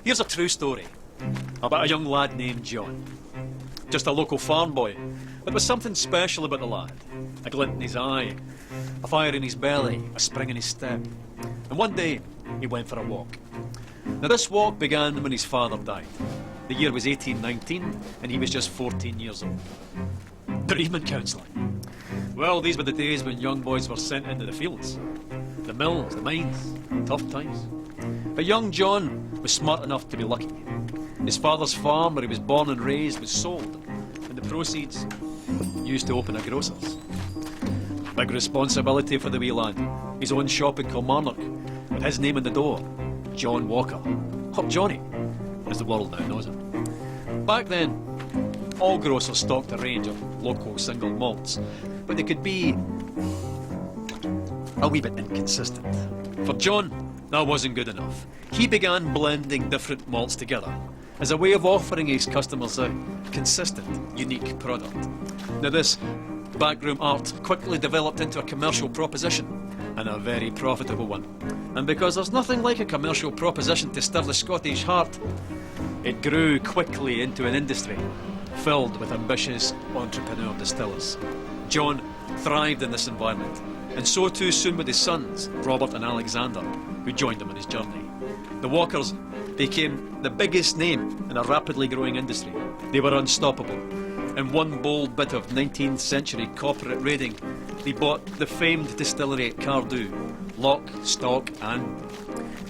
Here's a true story about a young lad named John. Just a local farm boy, but there was something special about the lad. A glint in his eye, a fire in his belly, a spring in his step. And one day, he went for a walk. Now this walk began when his father died. The year was 1819, and he was just 14 years old. Bereavement counselling. Well, these were the days when young boys were sent into the fields. The mills, the mines, tough times. But young John was smart enough to be lucky. His father's farm, where he was born and raised, was sold, and the proceeds used to open a grocer's. Big responsibility for the wee lad. His own shop in Kilmarnock, with his name on the door, John Walker, or Johnnie, as the world now knows him. Back then, all grocers stocked a range of local single malts, but they could be a wee bit inconsistent. For John, that wasn't good enough. He began blending different malts together as a way of offering his customers a consistent, unique product. Now this backroom art quickly developed into a commercial proposition, and a very profitable one. And because there's nothing like a commercial proposition to stir the Scottish heart, it grew quickly into an industry filled with ambitious entrepreneur distillers. John thrived in this environment, and so too soon with his sons, Robert and Alexander, who joined him on his journey. The Walkers became the biggest name in a rapidly growing industry. They were unstoppable. In one bold bit of 19th century corporate raiding, they bought the famed distillery at Cardew, lock, stock and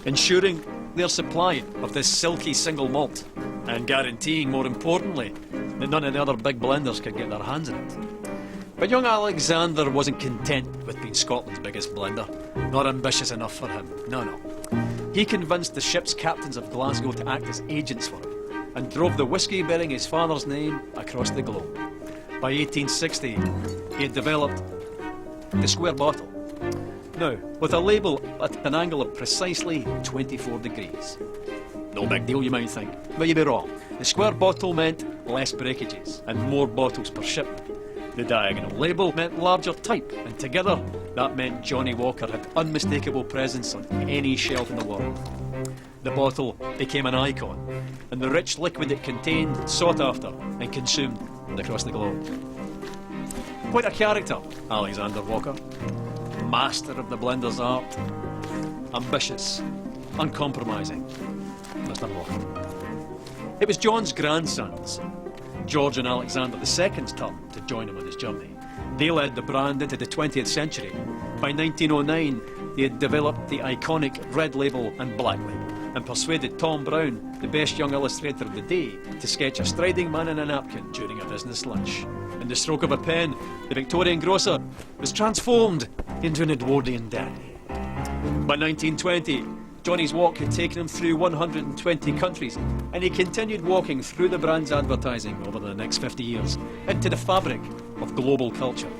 ensuring their supply of this silky single malt, and guaranteeing, more importantly, that none of the other big blenders could get their hands on it. But young Alexander wasn't content with being Scotland's biggest blender. Not ambitious enough for him, no. He convinced the ship's captains of Glasgow to act as agents for him, and drove the whisky bearing his father's name across the globe. By 1860, he had developed the square bottle. Now, with a label at an angle of precisely 24 degrees. No big deal, you might think, but you'd be wrong. The square bottle meant less breakages and more bottles per shipment. The diagonal label meant larger type, and together that meant Johnnie Walker had unmistakable presence on any shelf in the world. The bottle became an icon, and the rich liquid it contained sought after and consumed across the globe. Quite a character, Alexander Walker. Master of the blender's art. Ambitious, uncompromising, Mr. Walker. It was John's grandsons, George and Alexander II's turn to join him on his journey. They led the brand into the 20th century. By 1909, they had developed the iconic red label and black label, and persuaded Tom Brown, the best young illustrator of the day, to sketch a striding man in a napkin during a business lunch. In the stroke of a pen, the Victorian grocer was transformed into an Edwardian dandy. By 1920, Johnnie's walk had taken him through 120 countries, and he continued walking through the brand's advertising over the next 50 years, into the fabric of global culture,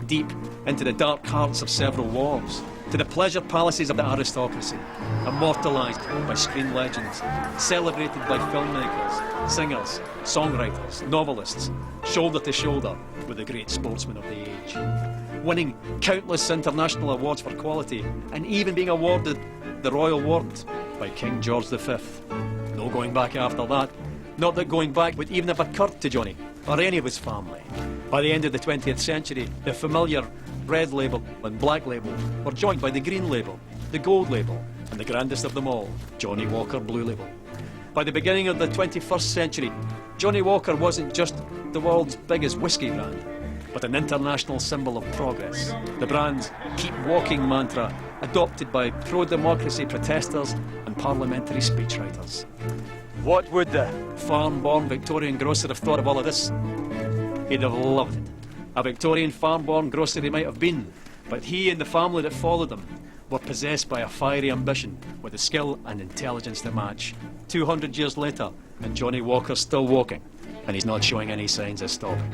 deep into the dark hearts of several wars, to the pleasure palaces of the aristocracy, immortalised by screen legends, celebrated by filmmakers, singers, songwriters, novelists, shoulder to shoulder with the great sportsmen of the age, winning countless international awards for quality, and even being awarded the Royal Warrant by King George V. No going back after that. Not that going back would even have occurred to Johnnie or any of his family. By the end of the 20th century, the familiar red label and black label were joined by the green label, the gold label, and the grandest of them all, Johnnie Walker Blue Label. By the beginning of the 21st century, Johnnie Walker wasn't just the world's biggest whisky brand, but an international symbol of progress. The brand's keep walking mantra, adopted by pro-democracy protesters and parliamentary speechwriters. What would the farm-born Victorian grocer have thought of all of this? He'd have loved it. A Victorian farm-born grocer he might have been, but he and the family that followed him were possessed by a fiery ambition with the skill and intelligence to match. 200 years later, and Johnnie Walker's still walking, and he's not showing any signs of stopping.